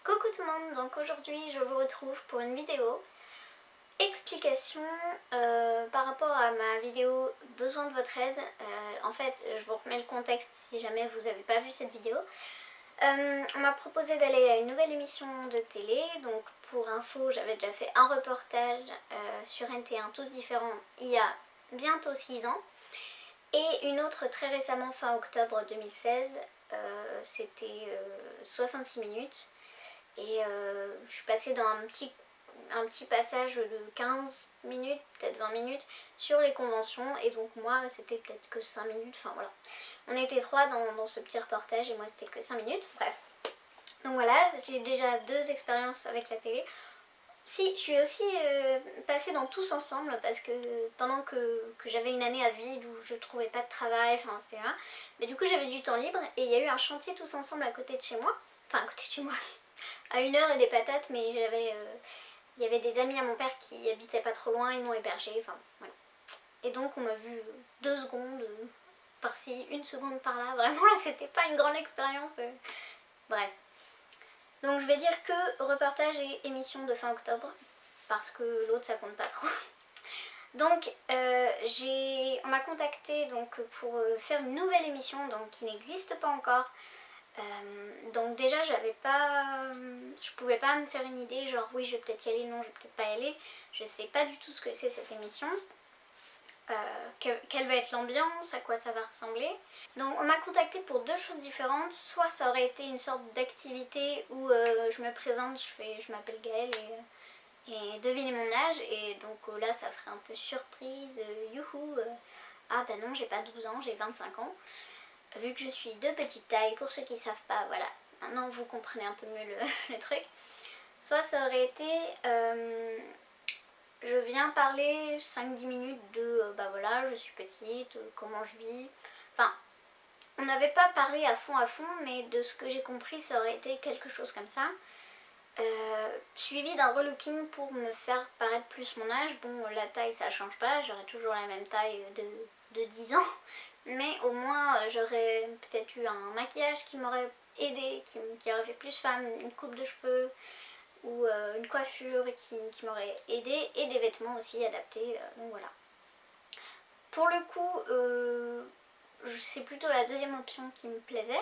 Coucou tout le monde, donc aujourd'hui je vous retrouve pour une vidéo explication par rapport à ma vidéo besoin de votre aide. En fait je vous remets le contexte si jamais vous n'avez pas vu cette vidéo. On m'a proposé d'aller à une nouvelle émission de télé, donc pour info j'avais déjà fait un reportage sur NT1 tous différents il y a bientôt 6 ans et une autre très récemment fin octobre 2016, c'était 66 minutes. Et je suis passée dans un petit passage de 15 minutes, peut-être 20 minutes sur les conventions. Et donc moi c'était peut-être que 5 minutes, enfin voilà. On était 3 dans ce petit reportage et moi c'était que 5 minutes, bref. Donc voilà, j'ai déjà 2 expériences avec la télé. Si, je suis aussi passée dans Tous Ensemble parce que pendant que j'avais une année à vide où je trouvais pas de travail, enfin etc. Mais du coup j'avais du temps libre et il y a eu un chantier Tous Ensemble à côté de chez moi. Enfin à côté de chez moi, à 1 heure et des patates, mais il y avait des amis à mon père qui habitaient pas trop loin, ils m'ont hébergée, enfin voilà. Et donc on m'a vu 2 secondes par-ci, 1 seconde par-là, vraiment là c'était pas une grande expérience. Bref. Donc je vais dire que reportage et émission de fin octobre, parce que l'autre ça compte pas trop. Donc on m'a contacté donc, pour faire une nouvelle émission donc, qui n'existe pas encore. Donc déjà je pouvais pas me faire une idée, genre oui je vais peut-être y aller, non je vais peut-être pas y aller. Je sais pas du tout ce que c'est cette émission. Quelle va être l'ambiance, à quoi ça va ressembler. Donc on m'a contacté pour 2 choses différentes. Soit ça aurait été une sorte d'activité où je me présente, je m'appelle Gaëlle et devinez mon âge. Et donc là ça ferait un peu surprise, youhou. Ah bah non j'ai pas 12 ans, j'ai 25 ans. Vu que je suis de petite taille, pour ceux qui savent pas, voilà. Maintenant vous comprenez un peu mieux le truc. Soit ça aurait été... je viens parler 5-10 minutes de bah voilà je suis petite, comment je vis. Enfin on n'avait pas parlé à fond, mais de ce que j'ai compris ça aurait été quelque chose comme ça. Suivi d'un relooking pour me faire paraître plus mon âge. Bon la taille ça change pas, j'aurais toujours la même taille de 10 ans. Mais au moins j'aurais peut-être eu un maquillage qui m'aurait aidé, qui aurait fait plus femme, une coupe de cheveux ou une coiffure qui m'aurait aidé et des vêtements aussi adaptés, donc voilà. Pour le coup, c'est plutôt la deuxième option qui me plaisait.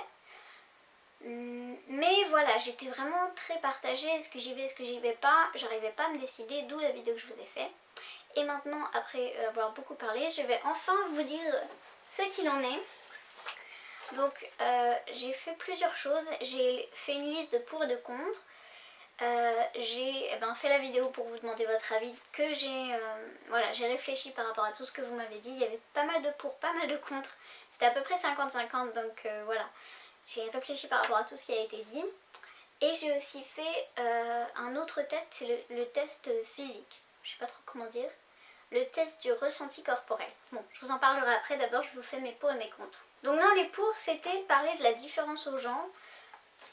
Mais voilà, j'étais vraiment très partagée, est-ce que j'y vais, est-ce que j'y vais pas, j'arrivais pas à me décider, d'où la vidéo que je vous ai fait. Et maintenant, après avoir beaucoup parlé, je vais enfin vous dire ce qu'il en est. Donc j'ai fait plusieurs choses, j'ai fait une liste de pour et de contre. J'ai fait la vidéo pour vous demander votre avis, que j'ai réfléchi par rapport à tout ce que vous m'avez dit. Il y avait pas mal de pour, pas mal de contre. C'était à peu près 50-50, donc voilà. J'ai réfléchi par rapport à tout ce qui a été dit. Et j'ai aussi fait un autre test, c'est le test physique. Je sais pas trop comment dire. Le test du ressenti corporel. Bon, je vous en parlerai après, d'abord je vous fais mes pour et mes contre. Donc non, les pour c'était parler de la différence aux gens.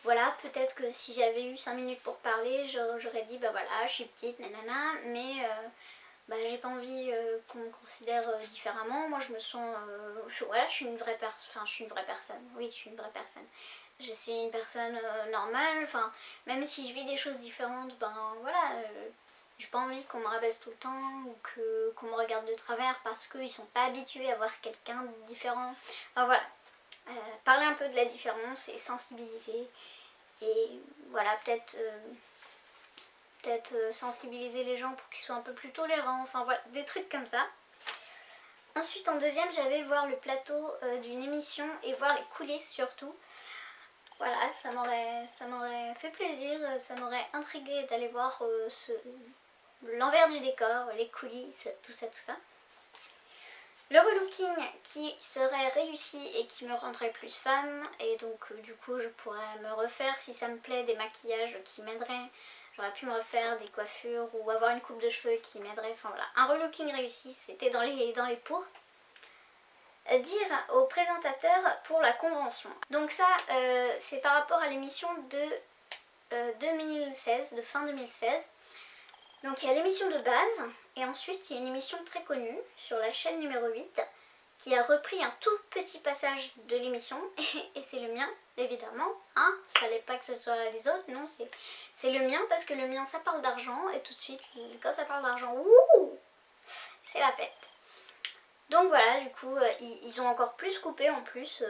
Voilà, peut-être que si j'avais eu 5 minutes pour parler, j'aurais dit bah voilà, je suis petite, nanana, mais j'ai pas envie qu'on me considère différemment. Moi je me sens, voilà, je suis une vraie personne, enfin je suis une vraie personne, oui je suis une vraie personne. Je suis une personne normale, enfin même si je vis des choses différentes, ben voilà, j'ai pas envie qu'on me rabaisse tout le temps ou qu'on me regarde de travers parce qu'ils sont pas habitués à voir quelqu'un de différent. Enfin voilà, parler un peu de la différence et sensibiliser. Et voilà, peut-être sensibiliser les gens pour qu'ils soient un peu plus tolérants, enfin voilà, des trucs comme ça. Ensuite en deuxième j'avais voir le plateau d'une émission et voir les coulisses surtout. Voilà, ça m'aurait fait plaisir, ça m'aurait intrigué d'aller voir l'envers du décor, les coulisses, tout ça, tout ça. Le relooking qui serait réussi et qui me rendrait plus femme, et donc du coup je pourrais me refaire si ça me plaît des maquillages qui m'aideraient. J'aurais pu me refaire des coiffures ou avoir une coupe de cheveux qui m'aiderait, enfin voilà. Un relooking réussi, c'était dans les pour. Dire au présentateur pour la convention. Donc ça c'est par rapport à l'émission de 2016, de fin 2016. Donc il y a l'émission de base et ensuite il y a une émission très connue sur la chaîne numéro 8 qui a repris un tout petit passage de l'émission et c'est le mien évidemment, hein, il fallait pas que ce soit les autres, non, c'est le mien parce que le mien ça parle d'argent et tout de suite quand ça parle d'argent, wouh, c'est la fête. Donc voilà, du coup ils ont encore plus coupé en plus,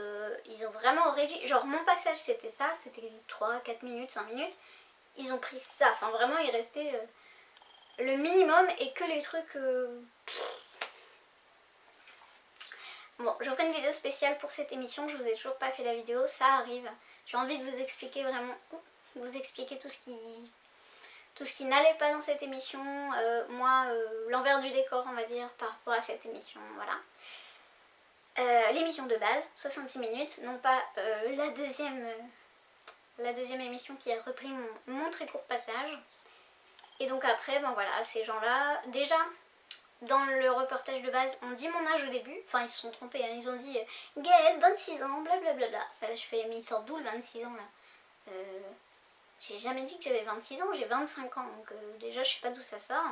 ils ont vraiment réduit, genre mon passage c'était ça, c'était 3, 4 minutes, 5 minutes, ils ont pris ça, enfin vraiment il restait le minimum et que les trucs... Bon, je ferai une vidéo spéciale pour cette émission, je vous ai toujours pas fait la vidéo, ça arrive. J'ai envie de vous expliquer vraiment, vous expliquer tout ce qui n'allait pas dans cette émission, l'envers du décor on va dire par rapport à cette émission, voilà. L'émission de base, 66 minutes, non pas la deuxième émission qui a repris mon très court passage. Et donc après, ben voilà, ces gens-là, déjà... Dans le reportage de base, on dit mon âge au début, enfin ils se sont trompés, hein. Ils ont dit Gaëlle, 26 ans, blablabla. Je fais, mais ils sortent d'où le 26 ans là j'ai jamais dit que j'avais 26 ans, j'ai 25 ans, donc déjà je sais pas d'où ça sort.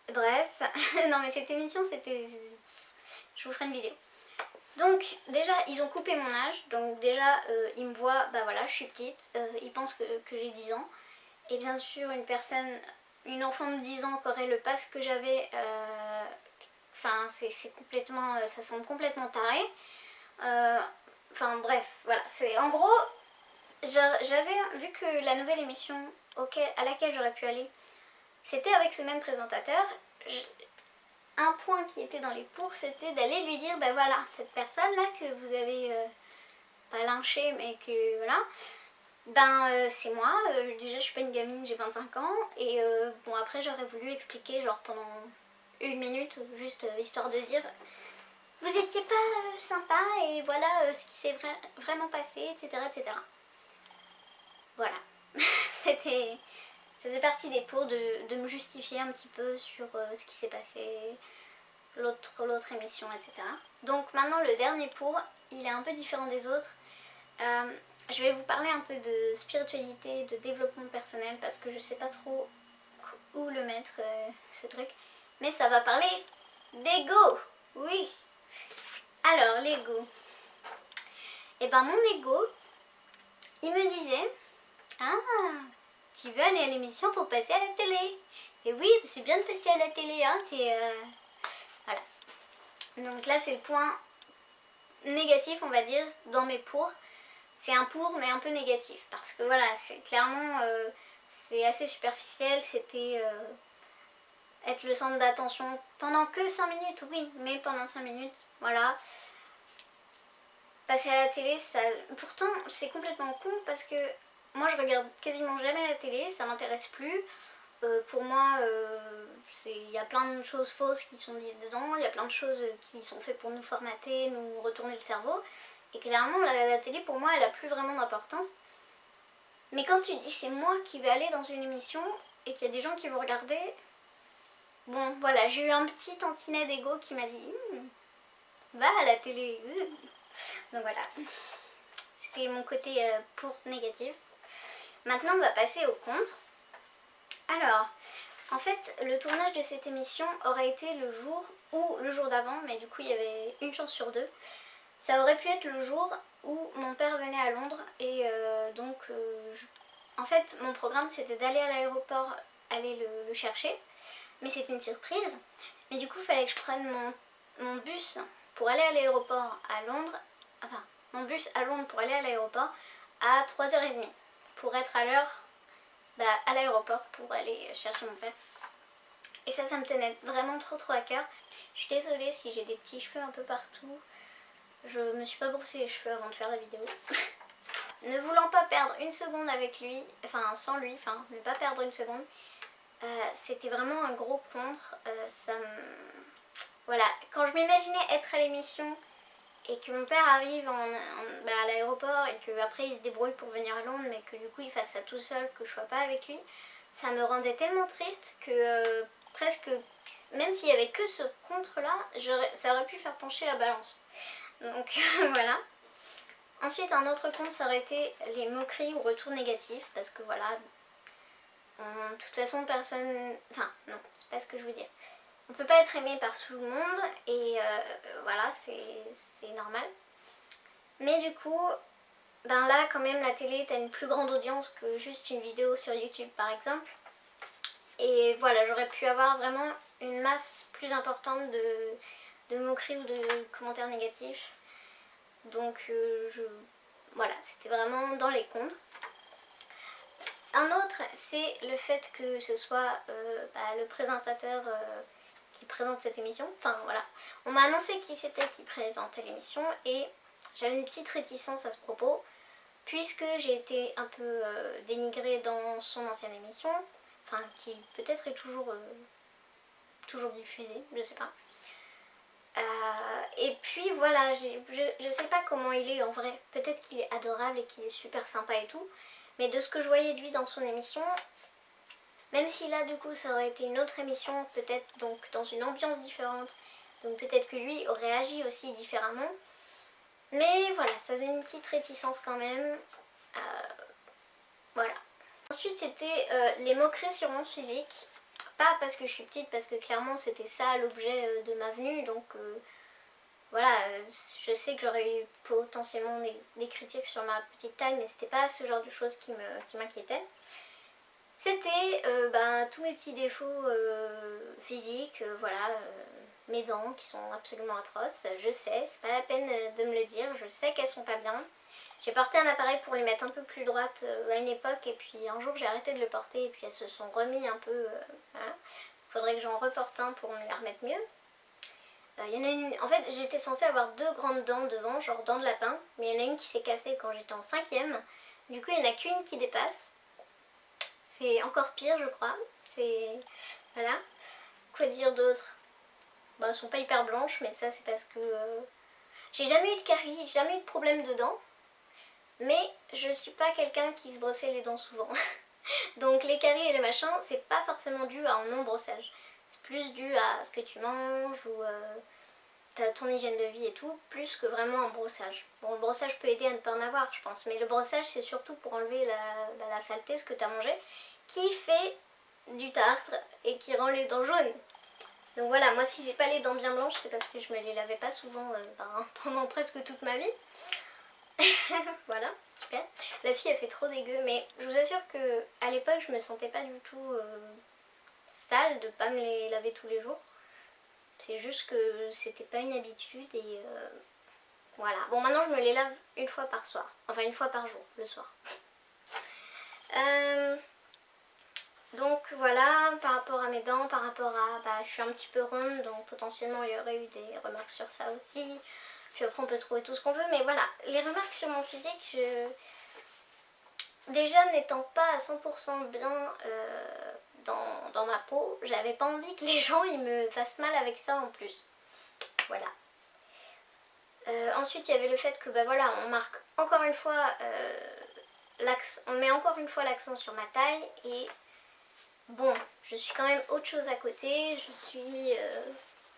Bref, non mais cette émission c'était... Je vous ferai une vidéo. Donc déjà ils ont coupé mon âge, donc déjà ils me voient, bah voilà je suis petite, ils pensent que j'ai 10 ans. Et bien sûr une enfant de 10 ans qui aurait le pass que j'avais, enfin c'est complètement, ça semble complètement taré. Enfin bref, voilà, c'est en gros, j'avais vu que la nouvelle émission à laquelle j'aurais pu aller, c'était avec ce même présentateur. Un point qui était dans les pour, c'était d'aller lui dire, ben voilà, cette personne là que vous avez pas lynché mais que voilà, c'est moi, déjà je suis pas une gamine, j'ai 25 ans et bon après j'aurais voulu expliquer genre pendant 1 minute juste histoire de dire vous étiez pas sympa et voilà ce qui s'est vraiment passé, etc. Voilà. Ça faisait partie des pour de me justifier un petit peu sur ce qui s'est passé, l'autre émission, etc. Donc maintenant le dernier pour, il est un peu différent des autres. Je vais vous parler un peu de spiritualité, de développement personnel parce que je sais pas trop où le mettre ce truc. Mais ça va parler d'ego, oui. Alors l'ego. Et ben mon ego, il me disait ah, tu veux aller à l'émission pour passer à la télé. Et oui, c'est bien de passer à la télé, hein, c'est... Voilà. Donc là c'est le point négatif on va dire dans mes pour. C'est un pour mais un peu négatif parce que voilà, c'est clairement c'est assez superficiel, c'était être le centre d'attention pendant que 5 minutes, oui, mais pendant 5 minutes, voilà. Passer à la télé, ça... pourtant c'est complètement con parce que moi je regarde quasiment jamais la télé, ça m'intéresse plus. Pour moi, il y a plein de choses fausses qui sont dites dedans, il y a plein de choses qui sont faites pour nous formater, nous retourner le cerveau. Et clairement, la télé, pour moi, elle a plus vraiment d'importance. Mais quand tu dis c'est moi qui vais aller dans une émission et qu'il y a des gens qui vont regarder, bon, voilà, j'ai eu un petit tantinet d'ego qui m'a dit va à la télé. Donc voilà, c'était mon côté pour négatif. Maintenant, on va passer au contre. Alors, en fait, le tournage de cette émission aurait été le jour ou le jour d'avant, mais du coup, il y avait une chance sur deux. Ça aurait pu être le jour où mon père venait à Londres et en fait mon programme c'était d'aller à l'aéroport, aller le chercher, mais c'était une surprise. Mais du coup il fallait que je prenne mon bus pour aller à l'aéroport à Londres, enfin mon bus à Londres pour aller à l'aéroport à 3h30 pour être à l'heure à l'aéroport pour aller chercher mon père. Et ça me tenait vraiment trop à cœur. Je suis désolée si j'ai des petits cheveux un peu partout. Je me suis pas brossé les cheveux avant de faire la vidéo. Ne voulant pas perdre une seconde avec lui, enfin sans lui, enfin ne pas perdre une seconde, c'était vraiment un gros contre. Voilà, quand je m'imaginais être à l'émission et que mon père arrive à l'aéroport et qu'après il se débrouille pour venir à Londres mais que du coup il fasse ça tout seul, que je sois pas avec lui, ça me rendait tellement triste que presque, même s'il y avait que ce contre là, ça aurait pu faire pencher la balance. Donc voilà. Ensuite un autre compte ça aurait été les moqueries ou retours négatifs parce que voilà, de toute façon personne... Enfin non, c'est pas ce que je veux dire. on peut pas être aimé par tout le monde et voilà, c'est normal. Mais du coup, ben là quand même la télé t'as une plus grande audience que juste une vidéo sur YouTube par exemple. Et voilà, j'aurais pu avoir vraiment une masse plus importante de moqueries ou de commentaires négatifs. Donc voilà, c'était vraiment dans les contre. Un autre, c'est le fait que ce soit le présentateur qui présente cette émission. Enfin voilà, on m'a annoncé qui c'était qui présentait l'émission et j'avais une petite réticence à ce propos puisque j'ai été un peu dénigrée dans son ancienne émission, enfin qui peut-être est toujours diffusée, je sais pas. Et puis voilà, je sais pas comment il est en vrai, peut-être qu'il est adorable et qu'il est super sympa et tout, mais de ce que je voyais de lui dans son émission, même si là du coup ça aurait été une autre émission, peut-être donc dans une ambiance différente, donc peut-être que lui aurait agi aussi différemment, mais voilà, ça donne une petite réticence quand même, voilà. Ensuite c'était les moqueries sur mon physique, pas parce que je suis petite, parce que clairement c'était ça l'objet de ma venue, donc voilà, je sais que j'aurais eu potentiellement des critiques sur ma petite taille, mais c'était pas ce genre de choses qui m'inquiétaient. C'était tous mes petits défauts physiques, voilà, mes dents qui sont absolument atroces, je sais, c'est pas la peine de me le dire, je sais qu'elles sont pas bien. J'ai porté un appareil pour les mettre un peu plus droites à une époque et puis un jour j'ai arrêté de le porter et puis elles se sont remis un peu, voilà. Faudrait que j'en reporte un pour me les remettre mieux. Il y en a une, en fait j'étais censée avoir deux grandes dents devant, genre dents de lapin, mais il y en a une qui s'est cassée quand j'étais en 5e, du coup il n'y en a qu'une qui dépasse. C'est encore pire je crois, c'est... voilà. Quoi dire d'autre? Bah, elles sont pas hyper blanches, mais ça c'est parce que j'ai jamais eu de caries, jamais eu de problème de dents, mais je suis pas quelqu'un qui se brossait les dents souvent. Donc les caries et les machins, c'est pas forcément dû à un non-brossage, c'est plus dû à ce que tu manges ou ton hygiène de vie et tout, plus que vraiment un brossage. Bon, le brossage peut aider à ne pas en avoir, je pense, mais le brossage c'est surtout pour enlever la saleté, ce que tu as mangé, qui fait du tartre et qui rend les dents jaunes. Donc voilà, moi si j'ai pas les dents bien blanches, c'est parce que je me les lavais pas souvent pendant presque toute ma vie. Voilà, super. La fille elle fait trop dégueu, mais je vous assure que à l'époque je me sentais pas du tout sale de pas me les laver tous les jours. C'est juste que c'était pas une habitude et voilà. Bon, maintenant je me les lave une fois par soir, enfin une fois par jour, le soir. Donc voilà, par rapport à mes dents, par rapport à... je suis un petit peu ronde, donc potentiellement il y aurait eu des remarques sur ça aussi. Puis après on peut trouver tout ce qu'on veut, mais voilà. Les remarques sur mon physique, déjà n'étant pas à 100% bien dans ma peau, j'avais pas envie que les gens ils me fassent mal avec ça en plus. Voilà. Ensuite il y avait le fait que voilà, on marque encore une fois on met encore une fois l'accent sur ma taille et bon, je suis quand même autre chose à côté, je suis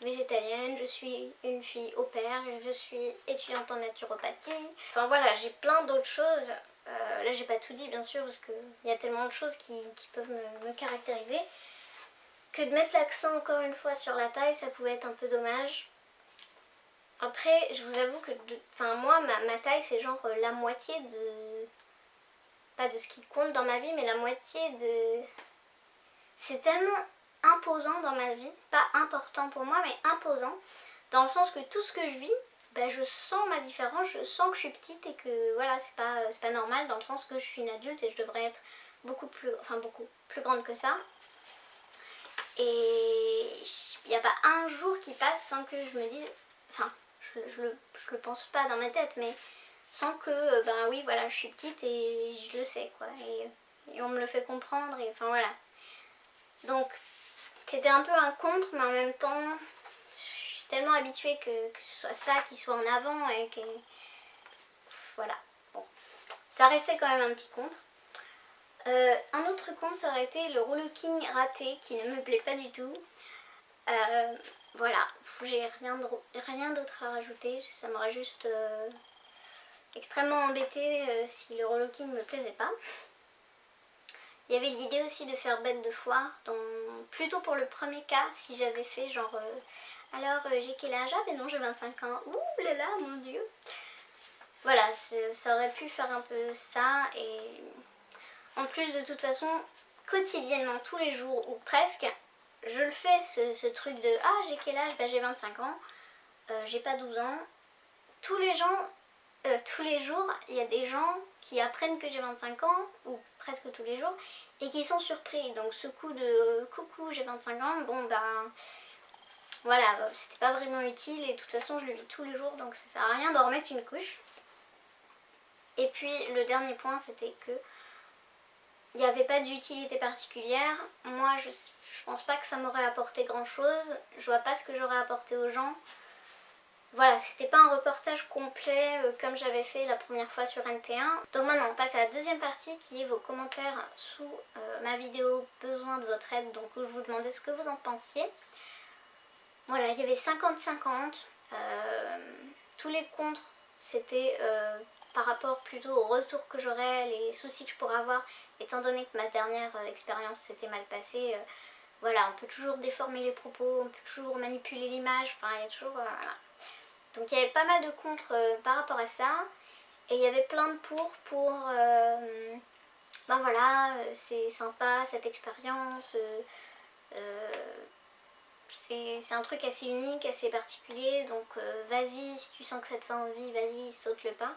végétalienne, je suis une fille au pair, je suis étudiante en naturopathie. Enfin voilà, j'ai plein d'autres choses. Là j'ai pas tout dit bien sûr parce qu'il y a tellement de choses qui peuvent me caractériser que de mettre l'accent encore une fois sur la taille, ça pouvait être un peu dommage. Après, je vous avoue que moi, ma taille c'est genre la moitié de... pas de ce qui compte dans ma vie, mais la moitié de... C'est tellement imposant dans ma vie, pas important pour moi, mais imposant, dans le sens que tout ce que je vis, je sens ma différence, je sens que je suis petite et que voilà, c'est pas normal, dans le sens que je suis une adulte et je devrais être beaucoup plus grande que ça. Et il n'y a pas un jour qui passe sans que je me dise, enfin, je le pense pas dans ma tête, mais sans que, oui, voilà, je suis petite et je le sais, quoi, et on me le fait comprendre, et enfin voilà. Donc c'était un peu un contre, mais en même temps je suis tellement habituée que ce soit ça qui soit en avant et que voilà. Bon, ça restait quand même un petit contre. Un autre contre ça aurait été le relooking raté qui ne me plaît pas du tout. Voilà, j'ai rien d'autre à rajouter, ça m'aurait juste extrêmement embêtée si le relooking me plaisait pas. Il y avait l'idée aussi de faire bête de foire, plutôt pour le premier cas, si j'avais fait genre alors j'ai quel âge? Ah ben non, j'ai 25 ans. Ouh là là, mon dieu. Voilà, ça aurait pu faire un peu ça. Et en plus, de toute façon, quotidiennement, tous les jours ou presque, je le fais, ce truc de ah j'ai quel âge? Ben j'ai 25 ans, j'ai pas 12 ans. Tous les jours, il y a des gens qui apprennent que j'ai 25 ans, ou presque tous les jours, et qui sont surpris. Donc ce coup de coucou, j'ai 25 ans, bon ben voilà, c'était pas vraiment utile, et de toute façon je le vis tous les jours, donc ça sert à rien d'en remettre une couche. Et puis le dernier point, c'était que il n'y avait pas d'utilité particulière. Moi je pense pas que ça m'aurait apporté grand chose, je vois pas ce que j'aurais apporté aux gens. Voilà, c'était pas un reportage complet comme j'avais fait la première fois sur NT1. Donc maintenant on passe à la deuxième partie qui est vos commentaires sous ma vidéo besoin de votre aide, donc où je vous demandais ce que vous en pensiez. Voilà, il y avait 50-50. Tous les contres, c'était par rapport plutôt au retour que j'aurais, les soucis que je pourrais avoir, étant donné que ma dernière expérience s'était mal passée. Voilà, on peut toujours déformer les propos, on peut toujours manipuler l'image, enfin il y a toujours... voilà. Donc il y avait pas mal de contre par rapport à ça. Et il y avait plein de pour ben voilà, c'est sympa cette expérience. C'est un truc assez unique, assez particulier. Donc vas-y, si tu sens que ça te fait envie, vas-y, saute le pas.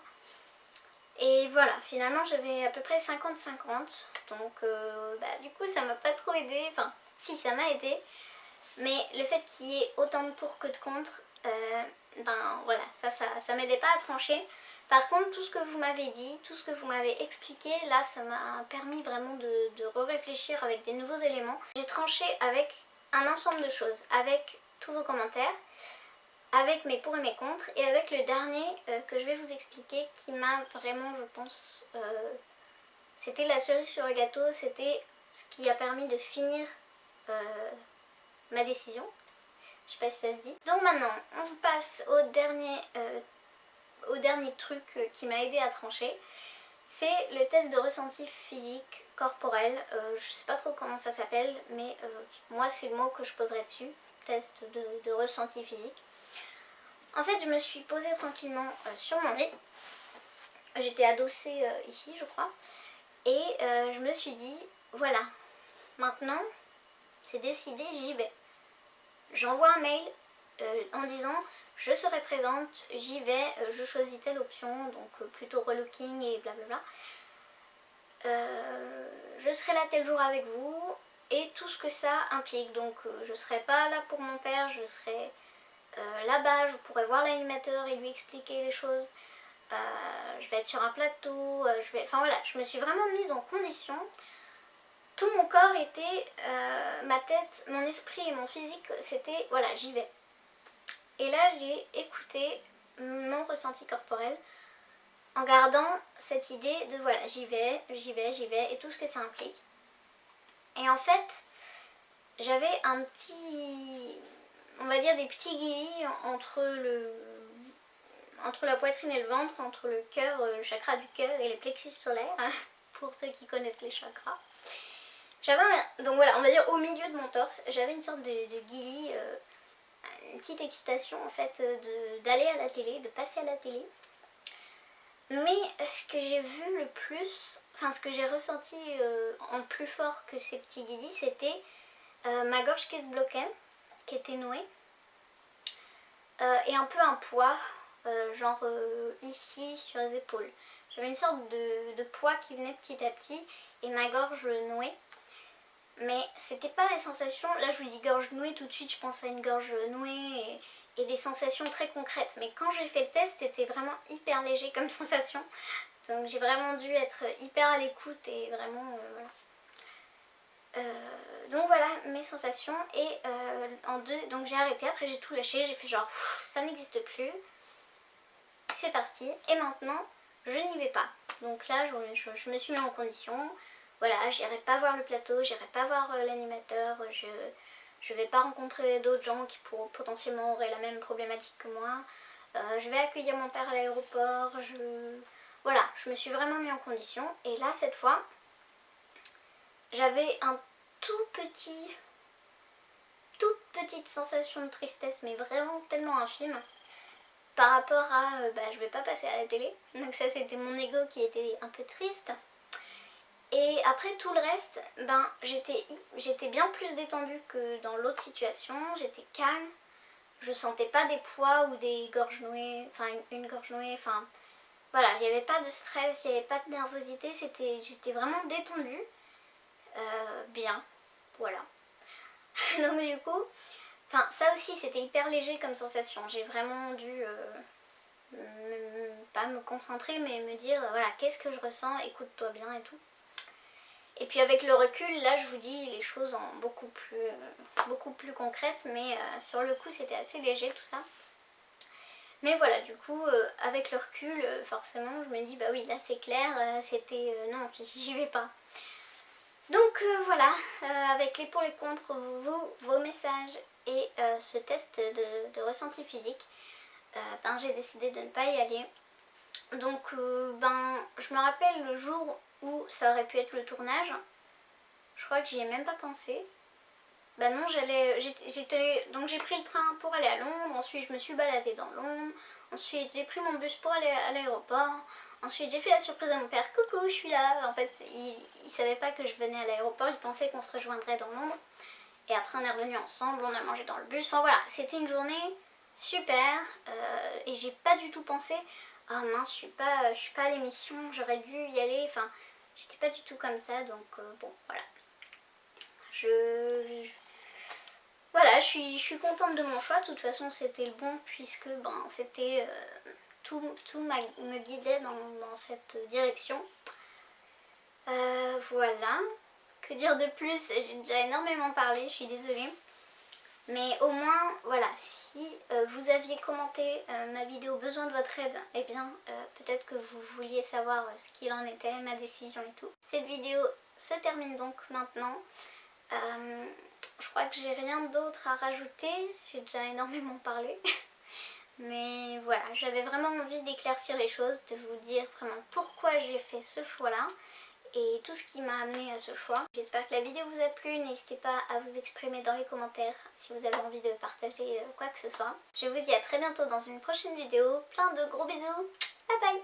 Et voilà, finalement j'avais à peu près 50-50. Donc bah, du coup ça m'a pas trop aidé. Enfin, si, ça m'a aidé. Mais le fait qu'il y ait autant de pour que de contre, ben voilà, ça m'aidait pas à trancher. Par contre, tout ce que vous m'avez dit, tout ce que vous m'avez expliqué, là ça m'a permis vraiment de réfléchir avec des nouveaux éléments. J'ai tranché avec un ensemble de choses, avec tous vos commentaires, avec mes pour et mes contre, et avec le dernier que je vais vous expliquer qui m'a vraiment, je pense, c'était la cerise sur le gâteau, c'était ce qui a permis de finir ma décision. Je sais pas si ça se dit. Donc maintenant, on passe au dernier truc qui m'a aidé à trancher. C'est le test de ressenti physique corporel. Je sais pas trop comment ça s'appelle, mais moi c'est le mot que je poserai dessus. Test de ressenti physique. En fait, je me suis posée tranquillement sur mon lit. J'étais adossée ici, je crois. Et je me suis dit, voilà, maintenant c'est décidé, j'y vais. J'envoie un mail en disant je serai présente, j'y vais, je choisis telle option, donc plutôt relooking et blablabla. Je serai là tel jour avec vous et tout ce que ça implique. Donc je serai pas là pour mon père, je serai là-bas, je pourrai voir l'animateur et lui expliquer les choses. Je vais être sur un plateau, enfin voilà, je me suis vraiment mise en condition. Tout mon corps était, ma tête, mon esprit et mon physique, c'était voilà, j'y vais. Et là j'ai écouté mon ressenti corporel en gardant cette idée de voilà, j'y vais, et tout ce que ça implique. Et en fait, j'avais un petit, on va dire des petits guillis entre la poitrine et le ventre, entre le cœur, le chakra du cœur et les plexus solaires, pour ceux qui connaissent les chakras. Donc voilà, on va dire au milieu de mon torse, j'avais une sorte de guilly, une petite excitation en fait d'aller à la télé, de passer à la télé. Mais ce que j'ai vu le plus, enfin ce que j'ai ressenti en plus fort que ces petits guillis, c'était ma gorge qui se bloquait, qui était nouée, et un peu un poids, genre ici sur les épaules. J'avais une sorte de poids qui venait petit à petit et ma gorge nouée. Mais c'était pas des sensations, là je vous dis gorge nouée, tout de suite je pense à une gorge nouée et des sensations très concrètes. Mais quand j'ai fait le test, c'était vraiment hyper léger comme sensation. Donc j'ai vraiment dû être hyper à l'écoute et vraiment voilà. Donc voilà mes sensations. Et donc j'ai arrêté, après j'ai tout lâché, j'ai fait genre ça n'existe plus. C'est parti. Et maintenant je n'y vais pas. Donc là je me suis mis en condition. Voilà, j'irai pas voir le plateau, j'irai pas voir l'animateur, je vais pas rencontrer d'autres gens qui potentiellement auraient la même problématique que moi. Je vais accueillir mon père à l'aéroport, voilà, je me suis vraiment mis en condition. Et là, cette fois, j'avais un toute petite sensation de tristesse, mais vraiment tellement infime, par rapport à je vais pas passer à la télé. Donc ça c'était mon ego qui était un peu triste. Et après tout le reste, j'étais bien plus détendue que dans l'autre situation, j'étais calme, je sentais pas des poids ou des gorges nouées, enfin une gorge nouée, enfin voilà, il n'y avait pas de stress, il n'y avait pas de nervosité, j'étais vraiment détendue, bien, voilà. Donc du coup, enfin ça aussi c'était hyper léger comme sensation, j'ai vraiment dû pas me concentrer mais me dire voilà qu'est-ce que je ressens, écoute-toi bien et tout. Et puis avec le recul, là je vous dis les choses en beaucoup plus concrètes, mais sur le coup c'était assez léger tout ça. Mais voilà, du coup, avec le recul, forcément, je me dis, bah oui, là c'est clair, c'était... non, j'y vais pas. Donc voilà, avec les pour les contre, vos messages et ce test de ressenti physique, j'ai décidé de ne pas y aller. Donc je me rappelle le jour où ça aurait pu être le tournage, je crois que j'y ai même pas pensé. Bah non, donc j'ai pris le train pour aller à Londres, ensuite je me suis baladée dans Londres, ensuite j'ai pris mon bus pour aller à l'aéroport, ensuite j'ai fait la surprise à mon père, coucou je suis là, en fait il savait pas que je venais à l'aéroport, il pensait qu'on se rejoindrait dans Londres, et après on est revenus ensemble, on a mangé dans le bus, enfin voilà, c'était une journée super, et j'ai pas du tout pensé, ah mince je suis pas à l'émission, j'aurais dû y aller, enfin j'étais pas du tout comme ça, donc bon voilà. Voilà, je suis contente de mon choix, de toute façon c'était le bon puisque c'était tout me guidait dans cette direction. Voilà, que dire de plus, j'ai déjà énormément parlé, je suis désolée. Mais au moins, voilà, si vous aviez commenté ma vidéo besoin de votre aide, eh bien peut-être que vous vouliez savoir ce qu'il en était, ma décision et tout. Cette vidéo se termine donc maintenant. Je crois que j'ai rien d'autre à rajouter, j'ai déjà énormément parlé. Mais voilà, j'avais vraiment envie d'éclaircir les choses, de vous dire vraiment pourquoi j'ai fait ce choix-là et tout ce qui m'a amené à ce choix. J'espère que la vidéo vous a plu, n'hésitez pas à vous exprimer dans les commentaires si vous avez envie de partager quoi que ce soit. Je vous dis à très bientôt dans une prochaine vidéo, plein de gros bisous, bye bye.